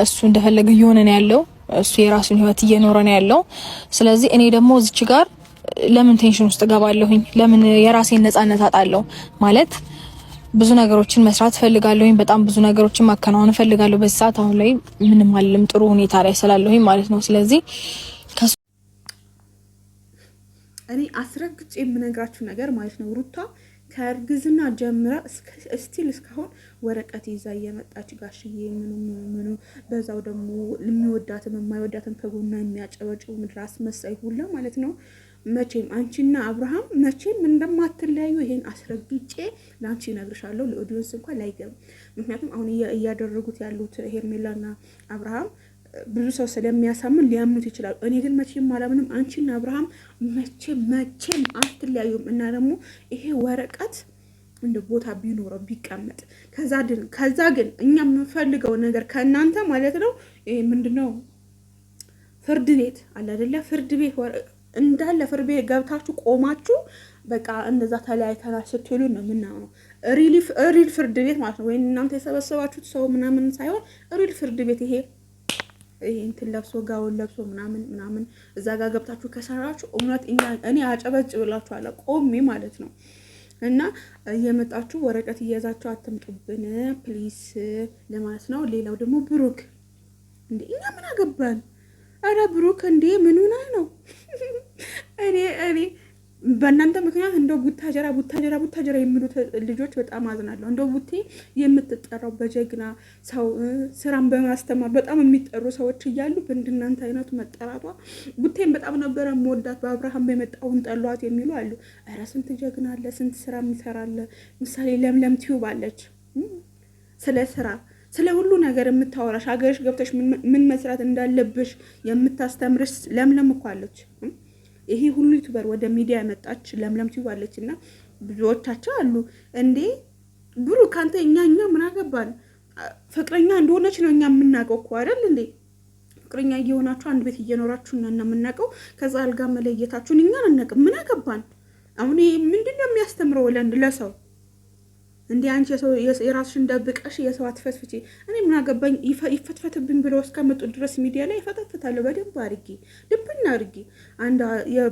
እሱ እንደፈለገ እየሆነ ነው ያለው። እሱ የራሱን ህይወት እየኖረ ነው ያለው። ስለዚህ እኔ ደግሞ እዚች ጋር ለምን ቴንሽን ውስጥ ገባለሁኝ? ለምን የራሴን ነጻነት አጣለሁ? ማለት ብዙ ነገሮችን መስራት ፈልጋለሁኝ። በጣም ብዙ ነገሮችን ማከናወን ፈልጋለሁ። በዚህ ሰዓት አሁን ላይ ምንም አልልም፣ ጥሩ ሁኔታ ላይ ስላለሁኝ ማለት ነው። ስለዚህ እኔ አስረግጬ የምነግራችሁ ነገር ማለት ነው ሩታ ከእርግዝና ጀምራ እስቲል እስካሁን ወረቀት ይዛ እየመጣች ጋሽዬ ምኑ በዛው ደግሞ የሚወዳትም የማይወዳትም ከጎና የሚያጨበጭቡ ምድራስ መሳይ ሁላ ማለት ነው። መቼም አንቺና አብርሃም መቼም እንደማትለያዩ ይሄን አስረግጬ ለአንቺ እነግርሻለሁ። ለኦዲየንስ እንኳን ላይገባ። ምክንያቱም አሁን እያደረጉት ያሉት ሄርሜላና አብርሃም ብዙ ሰው ስለሚያሳምን ሊያምኑት ይችላሉ። እኔ ግን መቼም አላምንም። አንቺና አብርሃም መቼም አትለያዩም። እና ደግሞ ይሄ ወረቀት እንደ ቦታ ቢኖረው ቢቀመጥ ከዛ ግን እኛ የምንፈልገው ነገር ከእናንተ ማለት ነው ይሄ ምንድነው ፍርድ ቤት አለ አይደለ? ፍርድ ቤት እንዳለ ፍርድ ቤት ገብታችሁ ቆማችሁ በቃ እንደዛ ተለያይተናል ስትሉ ነው ምናምን ሪል ፍርድ ቤት ማለት ነው። ወይ እናንተ የሰበሰባችሁት ሰው ምናምን ሳይሆን ሪል ፍርድ ቤት ይሄ እንትን ለብሶ ጋውን ለብሶ ምናምን እዛ ጋር ገብታችሁ ከሰራችሁ እውነት እኔ አጨበጭብላችኋለሁ ቆሜ ማለት ነው። እና እየመጣችሁ ወረቀት እየያዛችሁ አትምጡብን ፕሊስ ለማለት ነው። ሌላው ደግሞ ብሩክ እንዴ እኛ ምን አገባን? አረ ብሩክ እንዴ ምን ሆነ ነው? እኔ በእናንተ ምክንያት እንደው ቡታጀራ የሚሉት ልጆች በጣም አዝናለሁ። እንደው ቡቴ የምትጠራው በጀግና ሰው ስራን በማስተማር በጣም የሚጠሩ ሰዎች እያሉ በእንደናንተ አይነቱ መጠራቷ ቡቴን በጣም ነበረ መወዳት። በአብርሃም በመጣውን ጠሏት የሚሉ አሉ። ኧረ ስንት ጀግና አለ፣ ስንት ስራ የሚሰራለ። ምሳሌ ለምለም ቲዩብ አለች፣ ስለ ስራ ስለ ሁሉ ነገር የምታወራሽ ሀገርሽ ገብተሽ ምን መስራት እንዳለብሽ የምታስተምርሽ ለምለም እኮ አለች። ይሄ ሁሉ ዩቲዩበር ወደ ሚዲያ ያመጣች ለምለም ቲዩብ አለችና ብዙዎቻቸው አሉ። እንዴ ብሩክ አንተ እኛ ምን አገባን? ፍቅረኛ እንደሆነች ነው እኛ የምናውቀው እኮ አይደል እንዴ? ፍቅረኛ እየሆናችሁ አንድ ቤት እየኖራችሁ እና የምናውቀው ከዛ አልጋ መለየታችሁን እኛ አናውቅም። ምን አገባን? አሁን ምንድነው የሚያስተምረው ለሰው? እንዴ አንቺ የራስሽን ደብቀሽ የሰው አትፈትፍጪ። እኔ ምን አገባኝ? ይፈትፈትብኝ ብለው እስከመጡ ድረስ ሚዲያ ላይ ይፈተፍታለሁ በደንብ አድርጌ ድብና አድርጌ። አንድ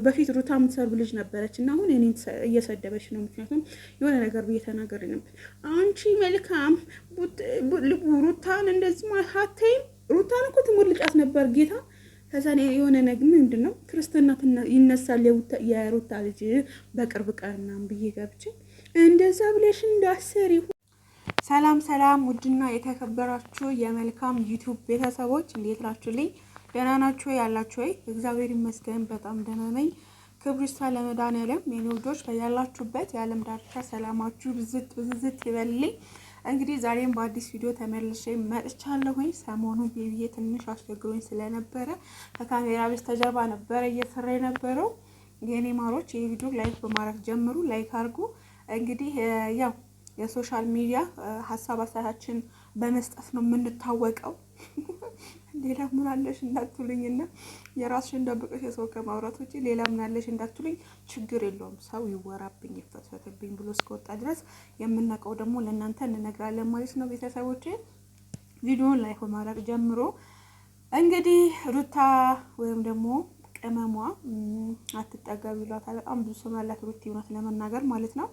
በፊት ሩታ የምትሰርብ ልጅ ነበረች እና አሁን እኔን እየሰደበች ነው። ምክንያቱም የሆነ ነገር ብዬ ተናገሬ ነበር። አንቺ መልካም ሩታን እንደዚህ ማሀተይም ሩታን እኮ ትሞልጫት ነበር ጌታ። ከዛ የሆነ ነገር ምንድን ነው ክርስትና ይነሳል የሩታ ልጅ በቅርብ ቀን ብዬ ገብቼ እንደዛ ብለሽ እንዳሰሪ። ሰላም ውድና የተከበራችሁ የመልካም ዩቲዩብ ቤተሰቦች እንዴት ናችሁልኝ? ደህና ናችሁ ያላችሁ ወይ? እግዚአብሔር ይመስገን በጣም ደህና ነኝ። ክብሩ ይስፋ ለመድኃኒዓለም። የኔ ልጆች በያላችሁበት የዓለም ዳርቻ ሰላማችሁ ብዝት ይበልልኝ። እንግዲህ ዛሬም በአዲስ ቪዲዮ ተመልሼ መጥቻለሁኝ። ሰሞኑን ቤቢዬ ትንሽ አስቸግሮኝ ስለነበረ ከካሜራ በስተጀርባ ነበረ እየሰራ የነበረው። የኔ ማሮች ይሄ ቪዲዮ ላይክ በማድረግ ጀምሩ፣ ላይክ አድርጉ። እንግዲህ ያው የሶሻል ሚዲያ ሀሳብ አስተያየታችን በመስጠት ነው የምንታወቀው። ሌላ ምን አለሽ እንዳትሉኝና የራስሽን ደብቀሽ የሰው ከማውራት ውጪ ሌላ ምን አለሽ እንዳትሉኝ፣ ችግር የለውም። ሰው ይወራብኝ ይፈትፈትብኝ ብሎ እስከወጣ ድረስ የምናውቀው ደግሞ ለእናንተ እንነግራለን ማለት ነው። ቤተሰቦቼ ቪዲዮውን ላይክ በማድረግ ጀምሮ እንግዲህ ሩታ ወይም ደግሞ ቅመሟ አትጠገብ ይሏታል። በጣም ብዙ ስም ያላት ሩቲ እውነት ለመናገር ማለት ነው።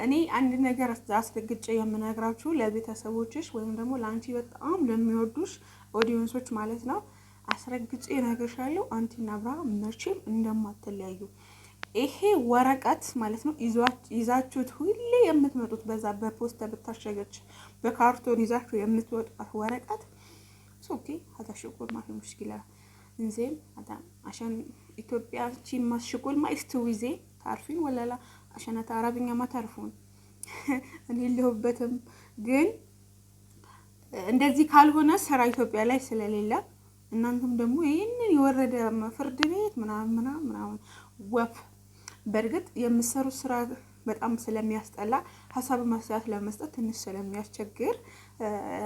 እኔ አንድ ነገር አስረግጬ የምነግራችሁ ለቤተሰቦችሽ ወይም ደግሞ ለአንቺ በጣም ለሚወዱሽ ኦዲየንሶች ማለት ነው አስረግጬ እነግርሻለሁ። አንቺና አብርሃም መቼም እንደማትለያዩ። ይሄ ወረቀት ማለት ነው ይዛችሁት ሁሌ የምትመጡት በዛ በፖስተር ብታሸገች በካርቶን ይዛችሁ የምትወጣት ወረቀት ሶኬ አታሽቁል ማለት ነው ሙሽኪላ እንዘም عشان ኢትዮጵያ ቺን ማሽቁል ማይስተዊዜ ታርፊን ወላላ عشان አረብኛ ማታርፉን እኔ ልሁበትም። ግን እንደዚህ ካልሆነ ስራ ኢትዮጵያ ላይ ስለሌለ እናንተም ደግሞ ይሄንን የወረደ ፍርድ ቤት ምናምን ወፍ በርግጥ የምሰሩት ስራ በጣም ስለሚያስጠላ ሐሳብ ማስተያየት ለመስጠት ትንሽ ስለሚያስቸግር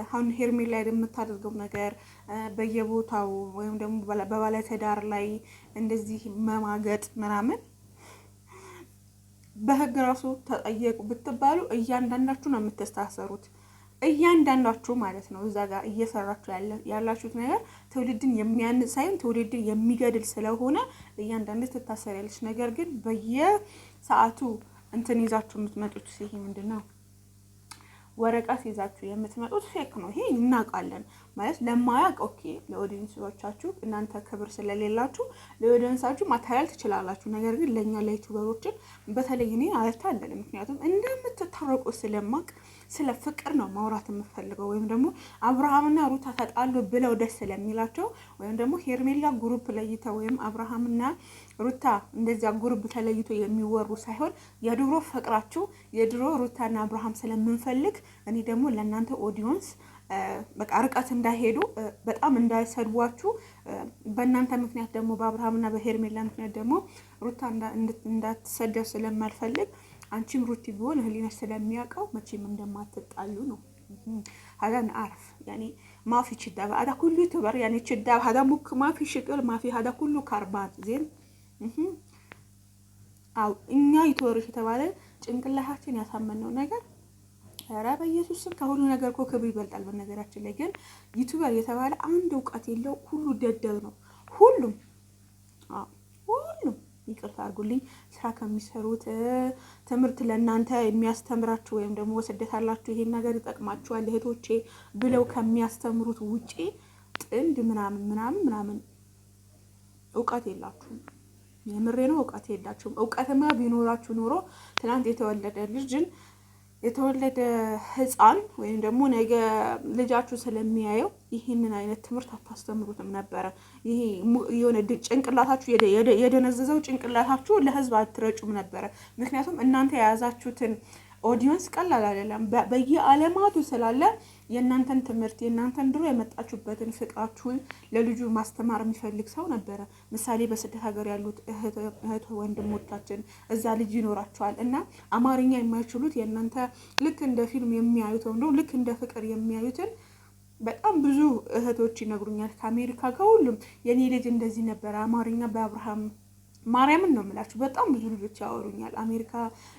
አሁን ሄርሜላ ላይ የምታደርገው ነገር በየቦታው ወይም ደግሞ በባለትዳር ላይ እንደዚህ መማገጥ ምናምን በህግ ራሱ ተጠየቁ ብትባሉ እያንዳንዳችሁ ነው የምትስተሳሰሩት። እያንዳንዳችሁ ማለት ነው እዛ ጋር እየሰራችሁ ያላችሁት ነገር ትውልድን የሚያንጽ ሳይሆን ትውልድን የሚገድል ስለሆነ እያንዳንዱ ትታሰሪያለች። ነገር ግን በየሰዓቱ እንትን ይዛችሁ የምትመጡት ይሄ ምንድን ነው? ወረቀት ይዛችሁ የምትመጡት ፌክ ነው። ይሄ እናውቃለን ማለት ለማያውቅ ኦኬ፣ ለኦዲየንሶቻችሁ እናንተ ክብር ስለሌላችሁ ለኦዲየንሳችሁ ማታለል ትችላላችሁ። ነገር ግን ለእኛ ለዩቲዩበሮችን በተለይ እኔ አልታለልም። ምክንያቱም እንደምትታረቁ ስለማቅ ስለ ፍቅር ነው ማውራት የምፈልገው። ወይም ደግሞ አብርሃምና ሩታ ተጣሉ ብለው ደስ ስለሚላቸው ወይም ደግሞ ሄርሜላ ግሩፕ ለይተው ወይም አብርሃምና ሩታ እንደዚያ ግሩፕ ተለይቶ የሚወሩ ሳይሆን የድሮ ፍቅራችሁ የድሮ ሩታና አብርሃም ስለምንፈልግ እኔ ደግሞ ለእናንተ ኦዲየንስ በቃ ርቀት እንዳይሄዱ በጣም እንዳይሰድቧችሁ በእናንተ ምክንያት ደግሞ በአብርሃምና በሄርሜላ ምክንያት ደግሞ ሩታ እንዳትሰደብ ስለማልፈልግ አንቺም ሩቲ ቢሆን ህሊናሽ ስለሚያውቀው መቼም እንደማትጣሉ ነው። هذا نعرف يعني ما في شدة هذا كله يعتبر يعني شدة هذا ما في شكل ما في هذا كله كربات زين አው እኛ ይተወርሽ የተባለ ጭንቅላታችን ያሳመነው ነገር ኧረ በኢየሱስ ስም ከሁሉ ነገር እኮ ክብር ይበልጣል። በነገራችን ላይ ግን ዩቲዩበር የተባለ አንድ እውቀት የለው ሁሉ ደደብ ነው። ሁሉም ይቅርታ አድርጉልኝ ስራ ከሚሰሩት ትምህርት ለእናንተ የሚያስተምራችሁ ወይም ደግሞ ወስደት አላችሁ ይሄን ነገር ይጠቅማችኋል እህቶቼ ብለው ከሚያስተምሩት ውጪ ጥንድ ምናምን እውቀት የላችሁም። የምሬ ነው። እውቀት የላችሁም። እውቀትማ ቢኖራችሁ ኖሮ ትናንት የተወለደ ህፃን ወይም ደግሞ ነገ ልጃችሁ ስለሚያየው ይህንን አይነት ትምህርት አታስተምሩትም ነበረ። ይሄ የሆነ ጭንቅላታችሁ የደነዘዘው ጭንቅላታችሁ ለህዝብ አትረጩም ነበረ። ምክንያቱም እናንተ የያዛችሁትን ኦዲየንስ ቀላል አይደለም። በየዓለማቱ ስላለ የእናንተን ትምህርት የእናንተን ድሮ የመጣችሁበትን ፍቅራችሁን ለልጁ ማስተማር የሚፈልግ ሰው ነበረ። ምሳሌ በስደት ሀገር ያሉት እህት ወንድሞቻችን እዛ ልጅ ይኖራቸዋል እና አማርኛ የማይችሉት የእናንተ ልክ እንደ ፊልም የሚያዩት ወንዶ ልክ እንደ ፍቅር የሚያዩትን በጣም ብዙ እህቶች ይነግሩኛል። ከአሜሪካ ከሁሉም የኔ ልጅ እንደዚህ ነበረ አማርኛ በአብርሃም ማርያምን ነው የምላችሁ። በጣም ብዙ ልጆች ያወሩኛል። አሜሪካ፣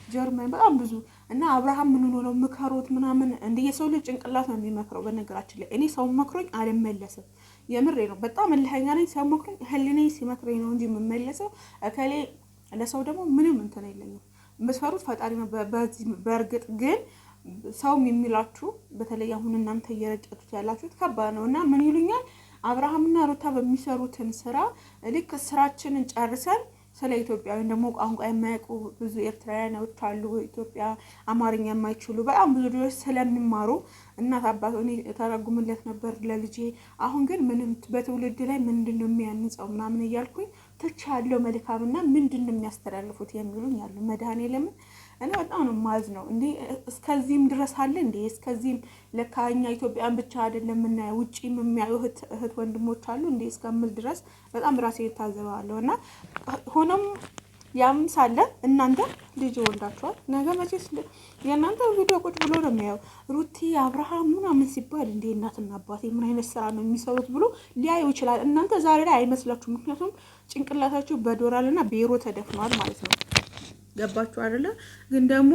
ጀርመን በጣም ብዙ እና አብርሃም ምን ነው ምከሩት ምናምን እንደ የሰው ልጅ ጭንቅላት ነው የሚመክረው። በነገራችን ላይ እኔ ሰው መክሮኝ አልመለስም። የምሬ ነው። በጣም እልኸኛ ነኝ። ሰው መክሮኝ ህሊናዬ ሲመክረኝ ነው እንጂ የምመለሰው እከሌ ለሰው ደግሞ ምንም እንትን አይለኝም። መስፈሩት ፈጣሪ ነው። በእርግጥ ግን ሰውም የሚላችሁ በተለይ አሁን እናንተ እየረጨቱት ያላችሁት ከባድ ነው እና ምን ይሉኛል አብርሃምና ሩታ በሚሰሩትን ስራ ልክ ስራችንን ጨርሰን ስለ ኢትዮጵያ ወይም ደግሞ ቋንቋ የማያውቁ ብዙ ኤርትራውያኖች አሉ። ኢትዮጵያ አማርኛ የማይችሉ በጣም ብዙ ልጆች ስለሚማሩ እናት አባት እኔ ተረጉምለት ነበር ለልጄ። አሁን ግን ምንም በትውልድ ላይ ምንድነው የሚያንጸው ምናምን እያልኩኝ ተቻለው መልካምና ምንድነው የሚያስተላልፉት የሚሉኝ አሉ። መድኃኔዓለም እኔ በጣም ነው ማዝ ነው እንዴ እስከዚህም ድረስ አለ እንዴ? እስከዚህም ለካኛ ኢትዮጵያን ብቻ አይደለም እና ውጪም የሚያዩ እህት ወንድሞች አሉ እንዴ እስከምል ድረስ በጣም ራሴ ታዘባለሁ። እና ሆኖም ያም ሳለ እናንተ ልጅ ወልዳችኋል። ነገ መቼስ የእናንተ ቪዲዮ ቁጭ ብሎ ነው የሚያየው። ሩቲ አብርሃም ምናምን ሲባል እንዴ እናትና አባቴ ምን አይነት ስራ ነው የሚሰሩት ብሎ ሊያዩ ይችላል። እናንተ ዛሬ ላይ አይመስላችሁም። ምክንያቱም ጭንቅላታችሁ በዶላርና በዩሮ ተደፍኗል ማለት ነው። ገባችሁ አይደለ? ግን ደግሞ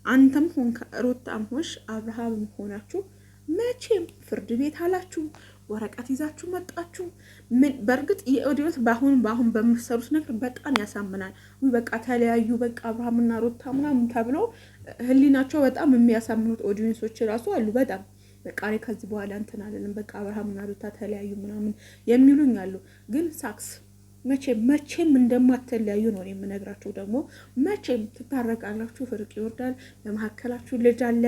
አንተም ሆንክ ሩታም ሆንሽ አብርሃም ሆናችሁ መቼም ፍርድ ቤት አላችሁ ወረቀት ይዛችሁ መጣችሁ። ምን በርግጥ የኦዲየንስ ባሁን በመሰሩት ነገር በጣም ያሳምናል። በቃ ተለያዩ በቃ አብርሃምና ሩታ ምናምን ተብሎ ህሊናቸው በጣም የሚያሳምኑት ኦዲየንሶች ራሱ አሉ። በጣም በቃ ከዚህ በኋላ እንትን አለንም በቃ አብርሃምና ሩታ ተለያዩ ምናምን የሚሉኝ አሉ። ግን ሳክስ መቼም እንደማትለያዩ ነው የምነግራችሁ። ደግሞ መቼም ትታረቃላችሁ፣ ፍርቅ ይወርዳል፣ በመሀከላችሁ ልጅ አለ።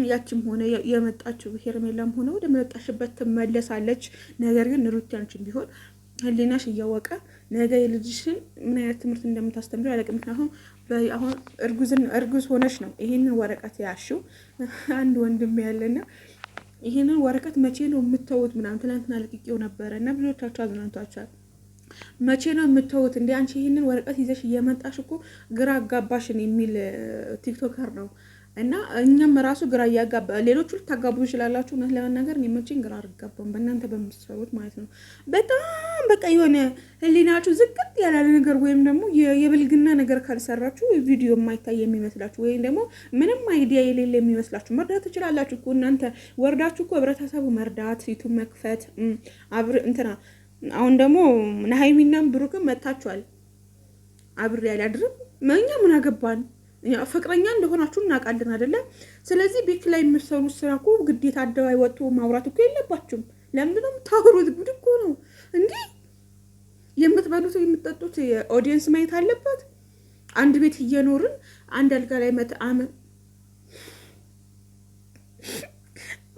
ያቺም ሆነ የመጣችው ሄርሜላም ሆነ ወደ መጣሽበት ትመለሳለች። ነገር ግን ሩቲ አንቺም ቢሆን ህሊናሽ እያወቀ ነገ የልጅሽን ምን አይነት ትምህርት እንደምታስተምረው ያለቀ። ምክንያቱም አሁን እርጉዝ ሆነሽ ነው ይሄንን ወረቀት ያሽው። አንድ ወንድም ያለና ይሄንን ወረቀት መቼ ነው የምትተውት ምናምን ትናንትና ለቅቄው ነበረ እና ብዙዎቻችሁ አዝናንቷቸዋል። መቼ ነው የምትተውት እንዴ? አንቺ ይሄንን ወረቀት ይዘሽ እየመጣሽ እኮ ግራ አጋባሽን የሚል ቲክቶከር ነው እና እኛም ራሱ ግራ እያጋባ ሌሎቹ ልታጋቡ ይችላላችሁ። እውነት ለመናገር እኔ መቼም ግራ አልጋባም በእናንተ በምትሰሩት ማለት ነው። በጣም በቃ የሆነ ህሊናችሁ ዝቅጥ ያለ ነገር ወይም ደግሞ የብልግና ነገር ካልሰራችሁ ቪዲዮ የማይታይ የሚመስላችሁ ወይም ደግሞ ምንም አይዲያ የሌለ የሚመስላችሁ መርዳት ትችላላችሁ እኮ እናንተ ወርዳችሁ እኮ ህብረተሰቡ መርዳት ዩቱብ መክፈት እንትና አሁን ደግሞ ሀይሚና ብሩክም መታችኋል። አብሬ አላድርም እኛ ምን አገባን? ፍቅረኛ እንደሆናችሁ እናውቃለን አይደለም። ስለዚህ ቤት ላይ የምትሰሩት ስራ እኮ ግዴታ አደባባይ ወጥቶ ማውራት እኮ የለባችሁም። ለምንድን ነው የምታወሩት? ጉድ እኮ ነው እንዴ! የምትበሉት የምትጠጡት ኦዲየንስ ማየት አለበት። አንድ ቤት እየኖርን አንድ አልጋ ላይ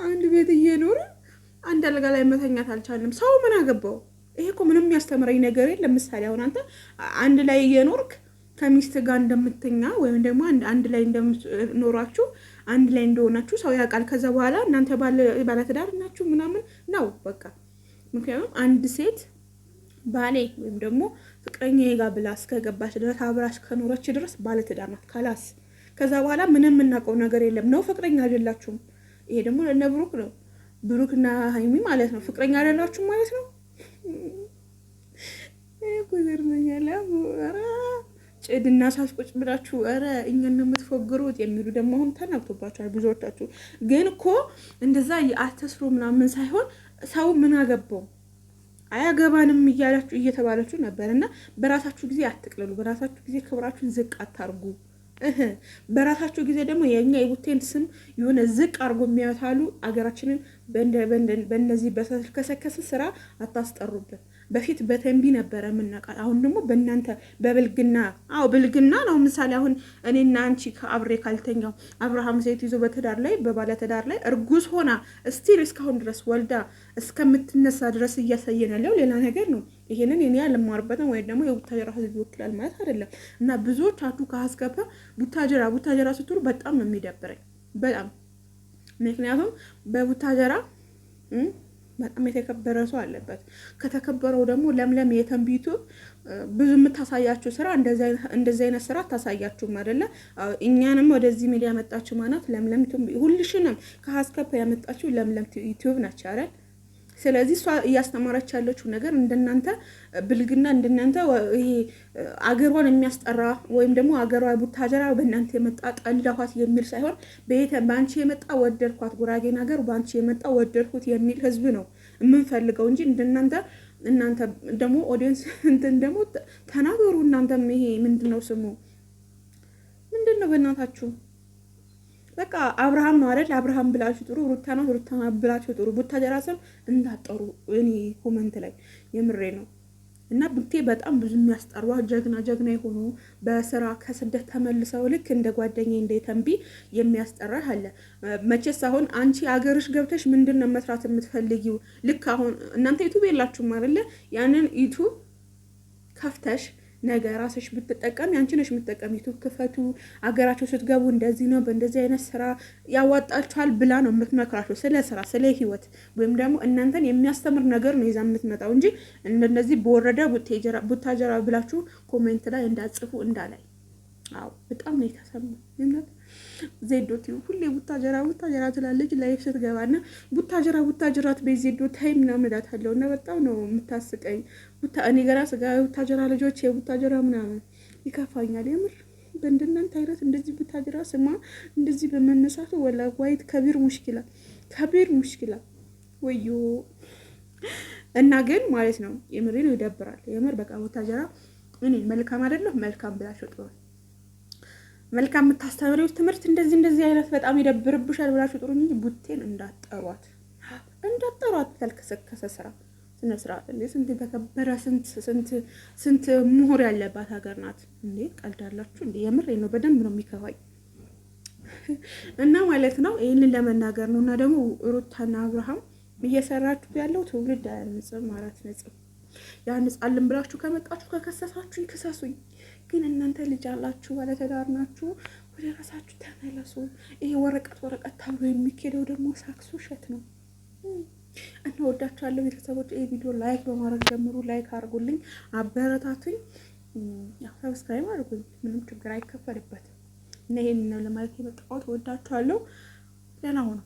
አንድ ቤት እየኖርን አንድ አልጋ ላይ መተኛት አልቻልንም። ሰው ምን አገባው? ይሄ እኮ ምንም የሚያስተምረኝ ነገር የለም። ለምሳሌ አሁን አንተ አንድ ላይ እየኖርክ ከሚስት ጋር እንደምትኛ ወይም ደግሞ አንድ ላይ እንደምትኖራችሁ አንድ ላይ እንደሆናችሁ ሰው ያውቃል። ከዛ በኋላ እናንተ ባለትዳር ናችሁ ምናምን ነው በቃ። ምክንያቱም አንድ ሴት ባሌ ወይም ደግሞ ፍቅረኛ ጋር ብላ እስከገባች ድረስ አብራሽ ከኖረች ድረስ ባለትዳር ናት ካላስ። ከዛ በኋላ ምንም የምናውቀው ነገር የለም ነው። ፍቅረኛ አይደላችሁም። ይሄ ደግሞ ለነ ብሩክ ነው፣ ብሩክና ሀይሚ ማለት ነው። ፍቅረኛ አይደላችሁም ማለት ነው። ጉዘርመኛለ ጭድና ሳስቆጭ ብላችሁ ኧረ እኛን ነው የምትፎግሩት የሚሉ ደግሞ አሁን ተናግቶባችኋል ብዙዎቻችሁ። ግን እኮ እንደዛ አትስሩ ምናምን ሳይሆን ሰው ምን አገባው አያገባንም እያላችሁ እየተባላችሁ ነበር። እና በራሳችሁ ጊዜ አትቅለሉ። በራሳችሁ ጊዜ ክብራችሁን ዝቅ አታርጉ። በራሳችሁ ጊዜ ደግሞ የኛ የቡቴን ስም የሆነ ዝቅ አርጎ የሚያታሉ አገራችንን በእነዚህ በተከሰከሰ ስራ አታስጠሩብን። በፊት በተንቢ ነበረ የምናውቃት። አሁን ደግሞ በእናንተ በብልግና ብልግና ነው። ምሳሌ አሁን እኔና አንቺ ከአብሬ ካልተኛው አብርሃም ሴት ይዞ በትዳር ላይ በባለትዳር ላይ እርጉዝ ሆና ስቲል እስካሁን ድረስ ወልዳ እስከምትነሳ ድረስ እያሳየን ያለው ሌላ ነገር ነው። ይሄንን እኔ አልማርበትም ወይ ደግሞ የቡታጀራ ህዝብ ይወክላል ማለት አይደለም። እና ብዙዎቻችሁ ከአስገባ ቡታጀራ ስትሉ በጣም ነው የሚደብረኝ በጣም። ምክንያቱም በቡታጀራ በጣም የተከበረ ሰው አለበት። ከተከበረው ደግሞ ለምለም የተንቢቱ ብዙ የምታሳያችሁ ስራ እንደዚህ አይነት ስራ ታሳያችሁም አይደለ? እኛንም ወደዚህ ሚዲያ ያመጣችሁ ማለት ለምለም ሁልሽንም ከሀስከፈ ያመጣችሁ ለምለም ዩቲዩብ ናቸው አይደል? ስለዚህ እሷ እያስተማረች ያለችው ነገር እንደናንተ ብልግና እንደናንተ ይሄ አገሯን የሚያስጠራ ወይም ደግሞ አገሯ ቡታጀራ በእናንተ የመጣ ጠላኋት የሚል ሳይሆን በአንቺ የመጣ ወደድኳት፣ ጉራጌን ሀገር በአንቺ የመጣ ወደድኩት የሚል ህዝብ ነው የምንፈልገው እንጂ እንደናንተ እናንተ ደግሞ ኦዲየንስ እንትን ደግሞ ተናገሩ። እናንተም ይሄ ምንድነው ስሙ ምንድነው በእናታችሁ በቃ አብርሃም ነው አይደል? አብርሃም ብላችሁ ጥሩ፣ ሩታ ነው ሩታ ብላችሁ ጥሩ። ቡታጀራ ስም እንዳጠሩ እኔ ኮመንት ላይ የምሬ ነው። እና ቡቴ በጣም ብዙ የሚያስጠሩ ጀግና የሆኑ በስራ ከስደት ተመልሰው ልክ እንደ ጓደኛዬ እንደ ተንቢ የሚያስጠራ አለ። መቼስ አሁን አንቺ አገርሽ ገብተሽ ምንድነው መስራት የምትፈልጊው? ልክ አሁን እናንተ ዩቲዩብ የላችሁም አይደለ? ያንን ዩቲዩብ ከፍተሽ ነገ ራስሽ ብትጠቀም ያንቺ ነሽ የምትጠቀም። ዩቲዩብ ክፈቱ፣ አገራችሁ ስትገቡ እንደዚህ ነው በእንደዚህ አይነት ስራ ያዋጣችኋል ብላ ነው የምትመክራችሁ። ስለ ስራ ስለ ህይወት ወይም ደግሞ እናንተን የሚያስተምር ነገር ነው ይዛ የምትመጣው እንጂ እንደዚህ በወረደ ቡታጀራ ብላችሁ ኮሜንት ላይ እንዳጽፉ እንዳላይ። አዎ በጣም ነው የተሰማው። ዜዶት ሁሌ ቡታጀራ ትላለች ላይፍ ስትገባና ቡታጀራት በዜዶ ታይም ምናምን እላታለሁ እና በጣም ነው የምታስቀኝ። እኔ ገና ስጋ ቡታጀራ ልጆች የቡታጀራ ምናምን ይከፋኛል የምር። በእንደናንተ አይነት እንደዚህ ቡታጀራ ስማ እንደዚህ በመነሳቱ ወላ ዋይት ከቢር ሙሽኪላ ወዮ። እና ግን ማለት ነው የምር ነው ይደብራል የምር። በቃ ቡታጀራ እኔ መልካም አይደለም መልካም ብላችሁ ጥሩ መልካም የምታስተምሪው ትምህርት እንደዚህ አይነት በጣም ይደብርብሻል ብላችሁ ጥሩ እንጂ ቡቴን እንዳጠሯት ተልከሰከሰ ስራ ስነ ስርዓት እንዴ! ስንት የተከበረ ስንት ምሁር ያለባት ሀገር ናት እንዴ! ቀልዳላችሁ እንዴ! የምሬ ነው። በደንብ ነው የሚከፋኝ እና ማለት ነው ይሄንን ለመናገር ነው። እና ደግሞ ሩታና አብርሃም እየሰራችሁ ያለው ትውልድ አያንጽም፣ አያስነጽም። ያንጻልን ብላችሁ ከመጣችሁ ከከሰሳችሁ ይከሰሱኝ። ግን እናንተ ልጅ አላችሁ፣ ባለትዳር ናችሁ፣ ወደ ራሳችሁ ተመለሱ። ይሄ ወረቀት ተብሎ የሚኬደው ደግሞ ሳክሱ ውሸት ነው። እና ወዳችኋለሁ ቤተሰቦች። ይሄ ቪዲዮ ላይክ በማድረግ ጀምሩ። ላይክ አድርጉልኝ፣ አበረታቱኝ፣ ያው ሰብስክራይብ አድርጉኝ። ምንም ችግር አይከፈልበትም። እና ይሄን ነው ለማለት የመጣሁት። ወዳችኋለሁ። ደህና ሁኑ።